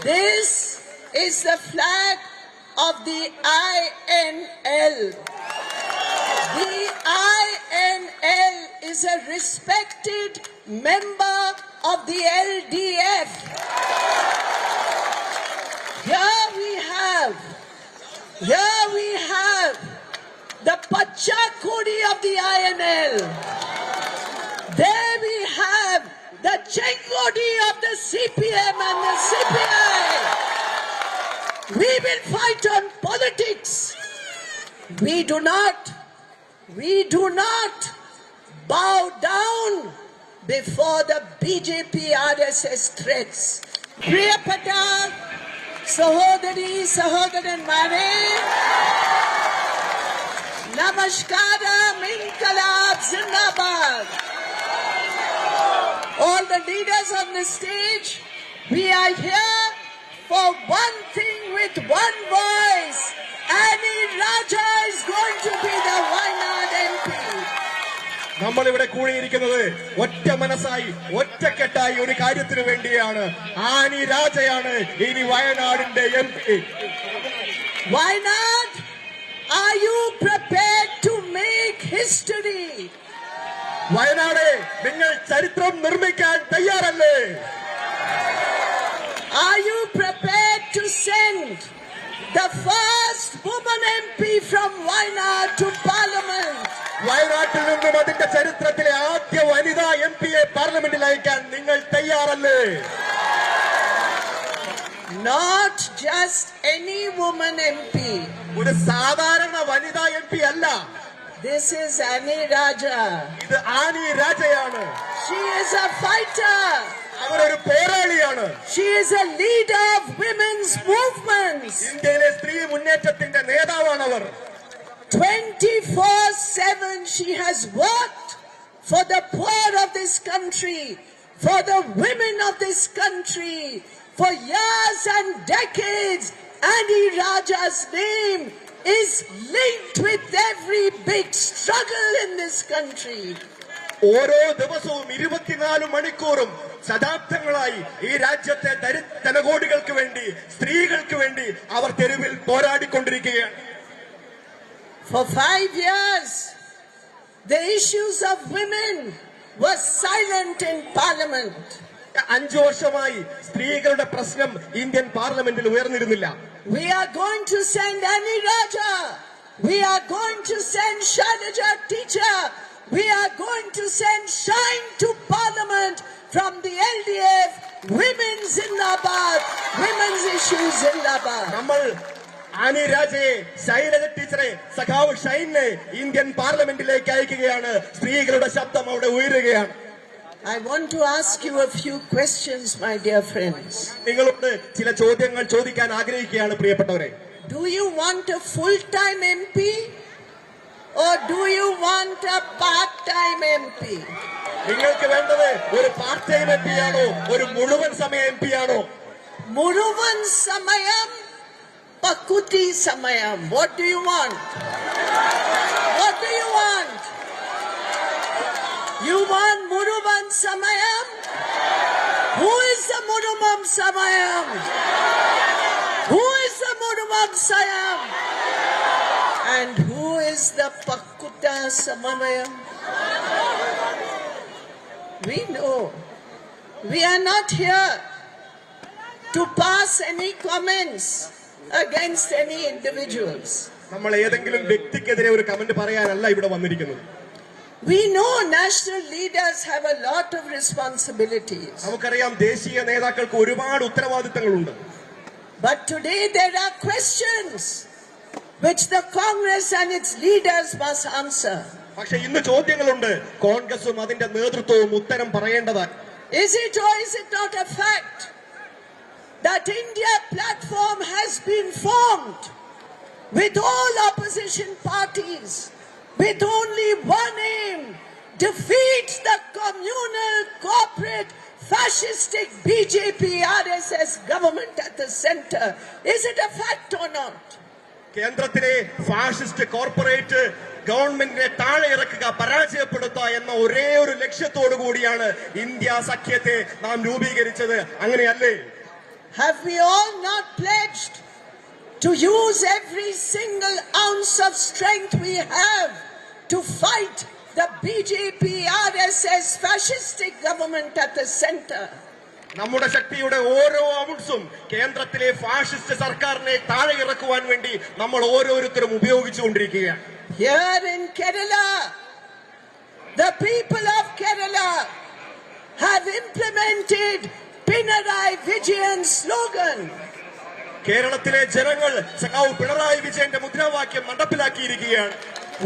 This is the flag of the INL. The INL is a respected member of the LDF. Here we have the Pachakudi of the INL. There we have the Chengodi of the CPM and the CPI. We will fight on politics. We do not bow down before the BJP RSS threats. Priyapata, Sahodari, Sahodaranmare, Namaskara, Minkalab, Zindabad. All the leaders on the stage, we are here for one thing with one voice. Annie Raja is going to be the Wayanad MP. നമ്മൾ ഇവിടെ കൂടിയിരിക്കുന്നത് ഒറ്റ മനസ്സായി ഒറ്റക്കെട്ടായി ഒരു കാര്യത്തിന് വേണ്ടിയാണ്. Annie രാജയാണ് ഇനി വയനാടിന്റെ MP. Wayanad, are you prepared to make history? Wayanad, നിങ്ങൾ ചരിത്രം നിർമ്മിക്കാൻ തയ്യാറല്ലേ? Are you prepared to send the first woman MP from Wayanad to Parliament? വയനാട്ടിൽ നിന്നും അതിന്റെ ചരിത്രത്തിലെ ആദ്യ വനിതാ MP-യെ പാർലമെന്റിൽ അയക്കാൻ നിങ്ങൾ തയ്യാറല്ലേ? Not just any woman MP. ഒരു സാധാരണ വനിതാ MP അല്ല. This is Annie Raja. ഇത് Annie രാജയാണ്. She is a fighter. അവരൊരു പോരാളിയാണ്. She is a leader of women's movements. ഇന്ത്യയിലെ സ്ത്രീ മുന്നേറ്റത്തിന്റെ നേതാവാണ് അവർ. 24/7 she has worked for the poor of this country, for the women of this country, for years and decades. Annie Raja's name is linked with every big struggle in this country. ഓരോ ദിവസവും 24 മണിക്കൂറും ശതാബ്ദങ്ങളായി ഈ രാജ്യത്തെ ജനകോടികൾക്ക് വേണ്ടി, സ്ത്രീകൾക്ക് വേണ്ടി അവർ തെരുവിൽ പോരാടിക്കൊണ്ടിരിക്കുകയാണ്. For 5 years, the issues of women were silent in Parliament. 5 വർഷമായി സ്ത്രീകളുടെ പ്രശ്നം ഇന്ത്യൻ പാർലമെന്റിൽ ഉയർന്നിരുന്നില്ല. We are going to send Annie Raja. We are going to send Shailaja Teacher. We are going to send Shine to Parliament from the LDF. Women Zindabad. Women's issues Zindabad. നമ്മൾ Annie രാജയെ, Shailaja ടീച്ചറെ, സഖാവ് ഷൈനെ Indian പാർലമെന്റിലേക്ക് അയക്കുകയാണ്. സ്ത്രീകളുടെ ശബ്ദം അവിടെ ഉയരുകയാണ്. I want to ask you a few questions, my dear friends. നിങ്ങളോട് ചില ചോദ്യങ്ങൾ ചോദിക്കാൻ ആഗ്രഹിക്കുകയാണ് പ്രിയപ്പെട്ടവരെ. Do you want a full-time MP or do you want a part-time MP? നിങ്ങൾക്ക് വേണ്ടത് ഒരു പാർട്ട് ടൈം MP ആണോ, ഒരു മുഴുവൻ സമയ MP ആണോ? Muruvan Samayam, Pakuti Samayam. What do you want? What do you want? You want Muruvan Samayam? Who is the Muruvan Samayam? Who is the Muruvan Samayam? And who is the Pakuta Samayam? We know. We are not here to pass any comments against any individuals. നമ്മൾ ഏതെങ്കിലും വ്യക്തിക്കെതിരെ ഒരു comment പറയാനല്ല ഇവിടെ വന്നിരിക്കുന്നത്. We know national leaders have a lot of responsibilities. നമുക്കറിയാം ദേശീയ നേതാക്കൾക്ക് ഒരുപാട് ഉത്തരവാദിത്തങ്ങളുണ്ട്. But today there are questions which the Congress and its leaders must answer. പക്ഷേ ഇന്ന് ചോദ്യങ്ങളുണ്ട്. കോൺഗ്രസും അതിന്റെ നേതൃത്വവും ഉത്തരം പറയേണ്ടതാണ്. Is it or is it not a fact that India platform has been formed with all opposition parties with only one aim: defeat the communal, corporate, fascistic BJP RSS government at the center? Is it a fact or not? കേന്ദ്രത്തിലെ fascist corporate ഗവൺമെന്റിനെ താഴെ ഇറക്കുക, പരാജയപ്പെടുത്തുക എന്ന ഒരേ ഒരു ലക്ഷ്യത്തോടു കൂടിയാണ് India സഖ്യത്തെ നാം രൂപീകരിച്ചത്. അങ്ങനെയല്ലേ? have we all not pledged to use every single ounce of strength we have to fight the BJP RSS fascistic government at the center? നമ്മുടെ ശക്തിയുടെ ഓരോ ഔൺസും കേന്ദ്രത്തിലെ ഫാഷിസ്റ്റ് സർക്കാരിനെ താഴെ ഇറക്കുവാൻ വേണ്ടി നമ്മൾ ഓരോരുത്തരും ഉപയോഗിച്ചുകൊണ്ടിരിക്കുകയാണ്. Here in Kerala, the people of Kerala have implemented Pinarayi Vijayan's slogan. കേരളത്തിലെ ജനങ്ങൾ സഖാവ് പിണറായി വിജയന്റെ മുദ്രാവാക്യം നടപ്പിലാക്കിയിരിക്കുകയാണ്.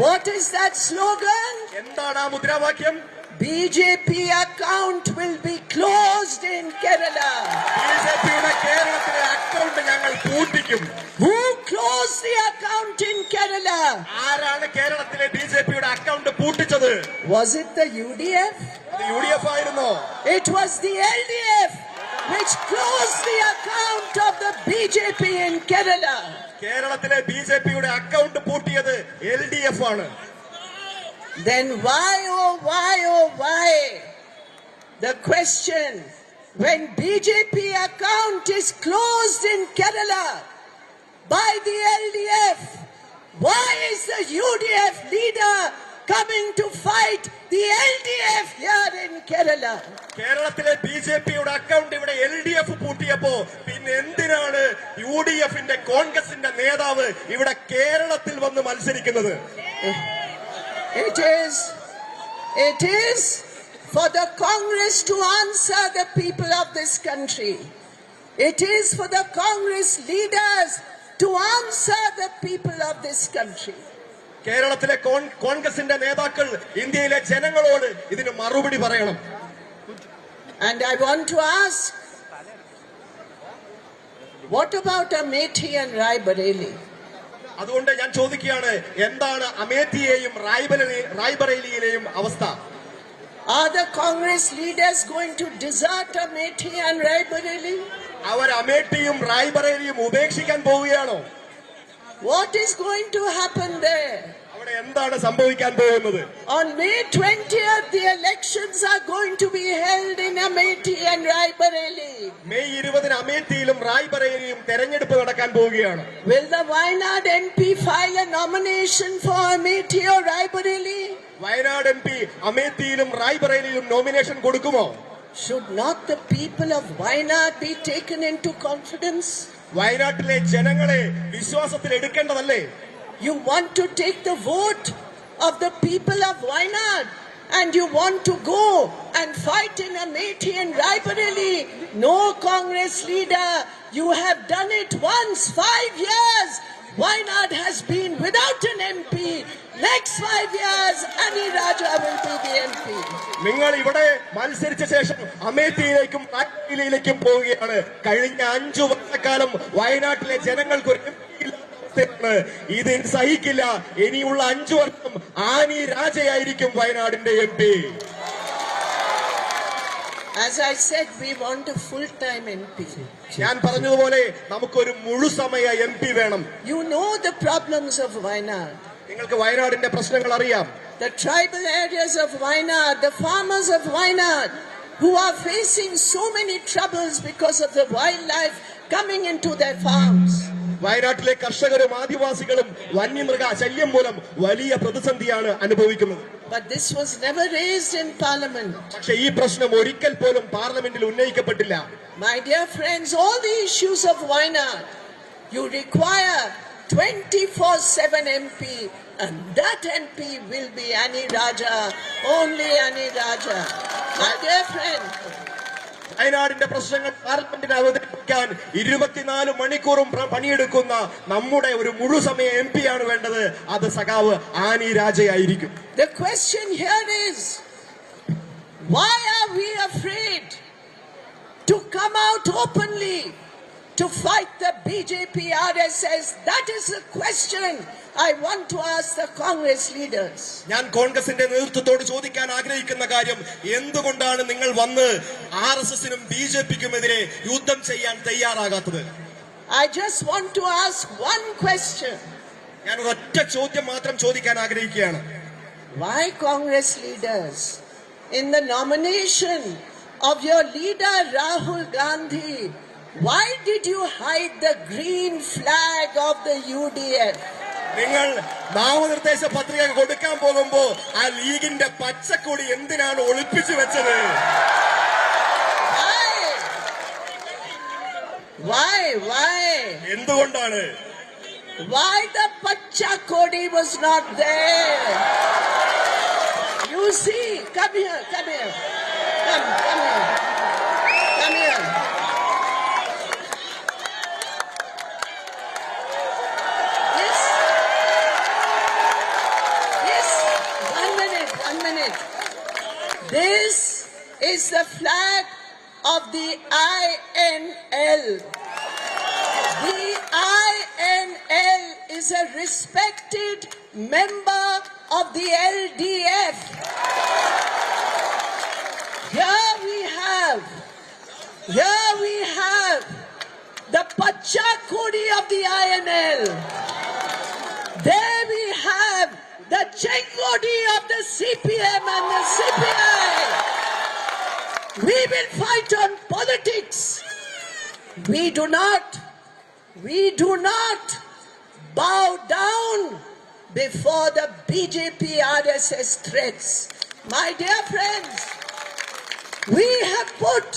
What is that slogan? എന്താണ് ആ മുദ്രാവാക്യം? BJP account will be closed in Kerala. ബിജെപിയുടെ കേരളത്തിലെ അക്കൗണ്ട് ഞങ്ങൾ പൂട്ടിക്കും. Who closed the account in Kerala? ആരാണ് കേരളത്തിലെ ബിജെപിയുടെ account പൂട്ടിച്ചത്? Was it the UDF? UDF ആയിരുന്നോ? It was the LDF which closed the account of the BJP in Kerala. കേരളത്തിലെ ബിജെപിയുടെ account പൂട്ടിയത് LDF ആണ്. Then why, oh why, the question, when BJP account is closed in Kerala by the LDF, why is the UDF leader coming to fight the LDF here in Kerala? കേരളത്തിലെ ബിജെപിയുടെ account ഇവിടെ LDF പൂട്ടിയപ്പോ പിന്നെ എന്തിനാണ് UDFന്റെ കോൺഗ്രസിന്റെ നേതാവ് ഇവിടെ കേരളത്തിൽ വന്ന് മത്സരിക്കുന്നത്? It is for the Congress to answer the people of this country. It is for the Congress leaders to answer the people of this country. കേരളത്തിലെ കോൺഗ്രസിന്റെ നേതാക്കൾ ഇന്ത്യയിലെ ജനങ്ങളോട് ഇതിന് മറുപടി പറയണം. And I want to ask, what about Amethi and Raebareli? അതുകൊണ്ട് ഞാൻ ചോദിക്കുകയാണ്, എന്താണ് അമേഠിയെയും റായ്ബറേലിയിലെയും അവസ്ഥ? Are the Congress leaders going to desert Amethi and Raebareli? അവർ അമേഠിയും റായ്ബറേലിയും ഉപേക്ഷിക്കാൻ പോവുകയാണോ? What is going to happen there? അവിടെ എന്താണ് സംഭവിക്കാൻ പോകുന്നത്? On May 20th, the elections are going to be held in Amethi and Raebareli. May 20 അമേഠിയിലും റായ്ബറേലിയും തെരഞ്ഞെടുപ്പ് നടക്കാൻ പോവുകയാണ്. Will the Wayanad MP file a nomination for Amethi or Raebareli? Wayanad MP അമേഠിയിലും റായ്ബറേലിയിലും nomination കൊടുക്കുമോ? Should not the people of Wayanad be taken into confidence? വയനാട്ടിലെ ജനങ്ങളെ വിശ്വാസത്തിൽ എടുക്കേണ്ടതല്ലേ? You want to take the vote of the people of Wayanad and you want to go and fight in Amethi and Raebareli. No Congress leader, you have done it once, 5 years. Wayanad has been without an MP. Next 5 years, Ani Raja will be the MP. നിങ്ങൾ ഇവിടെ മത്സരിച്ച ശേഷം അമേഠിയിലേക്കും റായ്ബറേലിയിലേക്കും പോവുകയാണ്. കഴിഞ്ഞ 5 വർഷക്കാലം വയനാട്ടിലെ ജനങ്ങൾക്ക് ഒരു ഇത് സഹിക്കില്ല. ഇനിയുള്ള 5 വർഷം ആനി രാജയായിരിക്കും വയനാടിന്റെ MP. As I said, we want a full-time MP. ഞാൻ പറഞ്ഞതുപോലെ നമുക്കൊരു മുഴുസമയ MP വേണം. You know the problems of Wayanad. നിങ്ങൾക്ക് വയനാടിന്റെ പ്രശ്നങ്ങൾ അറിയാം. The tribal areas of Wayanad, the farmers of Wayanad, who are facing so many troubles because of the wildlife coming into their farms. വയനാട്ടിലെ കർഷകരും ആദിവാസികളും വന്യമൃഗ ശല്യം മൂലം വലിയ പ്രതിസന്ധിയാണ് അനുഭവിക്കുന്നത്. But this was never raised in Parliament. പക്ഷേ ഈ പ്രശ്നം ഒരിക്കൽ പോലും പാർലമെന്റിൽ ഉന്നയിക്കപ്പെട്ടില്ല. My dear friends, all the issues of Wayanad, you require 24/7 MP, and that MP will be Ani Raja, only Ani Raja. My dear friend, വയനാടിന്റെ പ്രശ്നങ്ങൾ പാർലമെന്റിന് അവതരിപ്പിക്കാൻ 24 മണിക്കൂറും പണിയെടുക്കുന്ന നമ്മുടെ ഒരു മുഴുസമയ MP ആണ് വേണ്ടത്. അത് സഖാവ് Annie രാജയായിരിക്കും. the question here is, why are we afraid to come out openly to fight the BJP RSS? That is the question I want to ask the Congress leaders. ഞാൻ കോൺഗ്രസിന്റെ നേതൃത്വത്തോട് ചോദിക്കാൻ ആഗ്രഹിക്കുന്ന കാര്യം, എന്തുകൊണ്ടാണ് നിങ്ങൾ വന്ന് RSSനും BJPക്കുമെതിരെ യുദ്ധം ചെയ്യാൻ തയ്യാറാകാത്തത്? I just want to ask one question. ഞാൻ ഒറ്റ ചോദ്യം മാത്രം ചോദിക്കാൻ ആഗ്രഹിക്കുകയാണ്. Why Congress leaders, in the nomination of your leader Rahul Gandhi, Why did you hide the green flag of the UDF? നിങ്ങൾ നാമനിർദ്ദേശ പത്രിക കൊടുക്കാൻ പോകുമ്പോ ആ ലീഗിന്റെ പച്ചക്കൊടി എന്തിനാണ് ഒളിപ്പിച്ചു വെച്ചത്? Why? എന്തുകൊണ്ടാണ്? Why the Pachakodi was not there? You see, come here. Come here. One minute. This is the flag of the INL. The INL is a respected member of the LDF. Here we have the Pachakodi of the INL. There we have the Chengodi of the CPM and the CPI. We will fight on politics. We do not bow down before the BJP RSS threats. My dear friends, we have put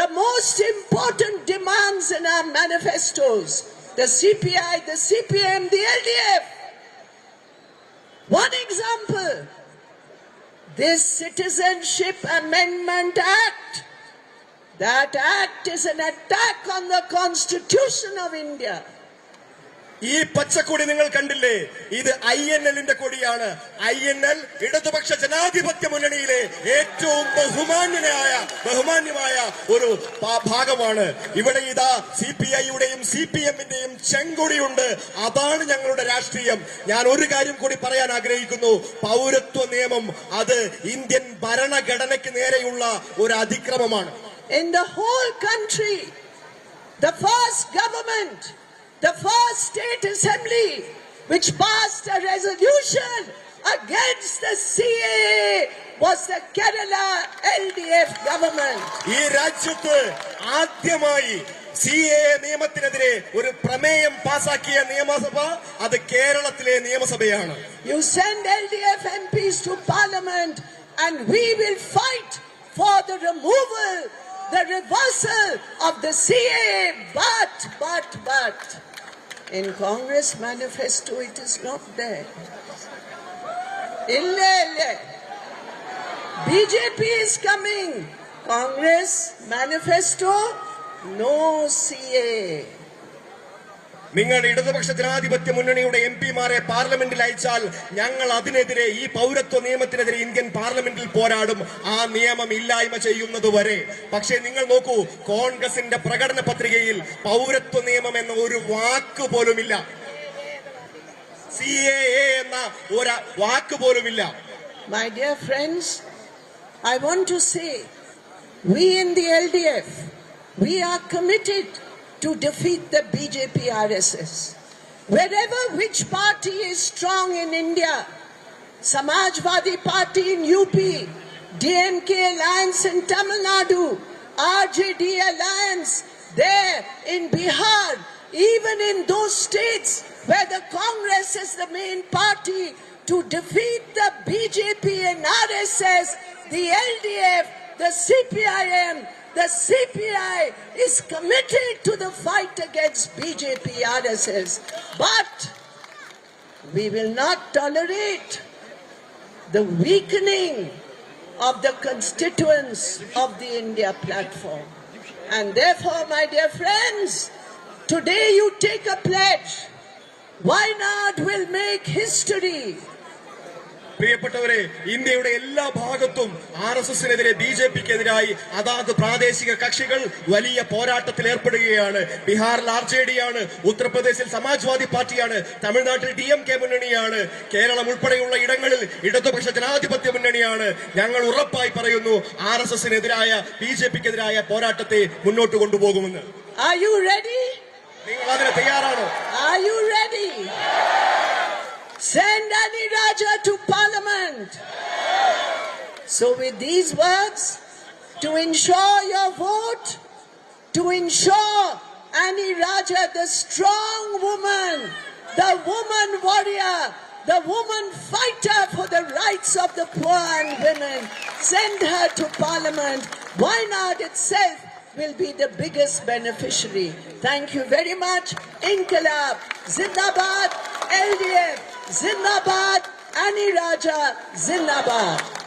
the most important demands in our manifestos. The CPI, the CPM, the LDF. One example, this Citizenship Amendment Act. That act is an attack on the Constitution of India. ഈ പച്ചക്കൊടി നിങ്ങൾ കണ്ടില്ലേ? ഇത് INL-ന്റെ കൊടിയാണ്. INL ഇടതുപക്ഷ ജനാധിപത്യ മുന്നണിയിലെ ഏറ്റവും ബഹുമാന്യമായ ഒരു ഭാഗമാണ്. ഇവിടെ ഇതാ CPI-യുടെയും CPM-ന്റെയും ചെങ്കൊടിയുണ്ട്. അതാണ് ഞങ്ങളുടെ രാഷ്ട്രീയം. ഞാൻ ഒരു കാര്യം കൂടി പറയാൻ ആഗ്രഹിക്കുന്നു. പൗരത്വ നിയമം അത് ഇന്ത്യൻ ഭരണഘടനയ്ക്ക് നേരെയുള്ള ഒരു അതിക്രമമാണ്. In the whole country, the first government, the first state assembly which passed a resolution against the CAA was the Kerala LDF government. ഈ രാജ്യത്ത് ആദ്യമായി CAA നിയമത്തിനെതിരെ ഒരു പ്രമേയം പാസാക്കിയ നിയമസഭ അത് കേരളത്തിലെ നിയമസഭയാണ്. You send LDF MPs to parliament and we will fight for the removal, the reversal of the CAA, but in Congress manifesto it is not there. Ille. BJP is coming. Congress manifesto, no CAA. നിങ്ങൾ ഇടതുപക്ഷ ജനാധിപത്യ മുന്നണിയുടെ MP-മാരെ പാർലമെന്റിൽ അയച്ചാൽ ഞങ്ങൾ അതിനെതിരെ, ഈ പൗരത്വ നിയമത്തിനെതിരെ ഇന്ത്യൻ പാർലമെന്റിൽ പോരാടും, ആ നിയമം ഇല്ലായ്മ ചെയ്യുന്നത് വരെ. പക്ഷേ നിങ്ങൾ നോക്കൂ, കോൺഗ്രസിന്റെ പ്രകടന പത്രികയിൽ പൗരത്വ നിയമം എന്ന ഒരു വാക്ക് പോലുമില്ല. CAA എന്ന ഒരു വാക്ക് പോലുമില്ല. My dear friends, I want to say, we in the LDF, we are committed to defeat the BJP RSS. Wherever which party is strong in India, Samajwadi Party in UP, DMK Alliance in Tamil Nadu, RJD Alliance there in Bihar, even in those states where the Congress is the main party, to defeat the BJP and RSS, the LDF, the CPIM, the CPI is committed to the fight against BJP RSS. But we will not tolerate the weakening of the constituents of the India platform. And therefore, my dear friends, today you take a pledge. Wayanad will make history. പ്രിയപ്പെട്ടവരെ, ഇന്ത്യയുടെ എല്ലാ ഭാഗത്തും RSSനെതിരെ, BJPക്കെതിരായി അതാത് പ്രാദേശിക കക്ഷികൾ വലിയ പോരാട്ടത്തിൽ ഏർപ്പെടുകയാണ്. ബീഹാറിൽ RJD ആണ്, ഉത്തർപ്രദേശിൽ സമാജ്വാദി പാർട്ടിയാണ്, തമിഴ്നാട്ടിൽ DMK മുന്നണിയാണ്, കേരളം ഉൾപ്പെടെയുള്ള ഇടങ്ങളിൽ ഇടതുപക്ഷ ജനാധിപത്യ മുന്നണിയാണ്. ഞങ്ങൾ ഉറപ്പായി പറയുന്നു, RSSനെതിരായ BJPക്കെതിരായ പോരാട്ടത്തെ മുന്നോട്ട് കൊണ്ടുപോകുമെന്ന്. Are you ready? നിങ്ങൾ അതിന് തയ്യാറാണോ? Are you ready? Send Ani Raja to Parliament. So with these words, to ensure your vote, to ensure Annie Raja, the strong woman, the woman warrior, the woman fighter for the rights of the poor and women, send her to Parliament. Wayanad itself will be the biggest beneficiary. Thank you very much. Inqilab, Zindabad, LDF, Zindabad, Annie Raja, Zindabad.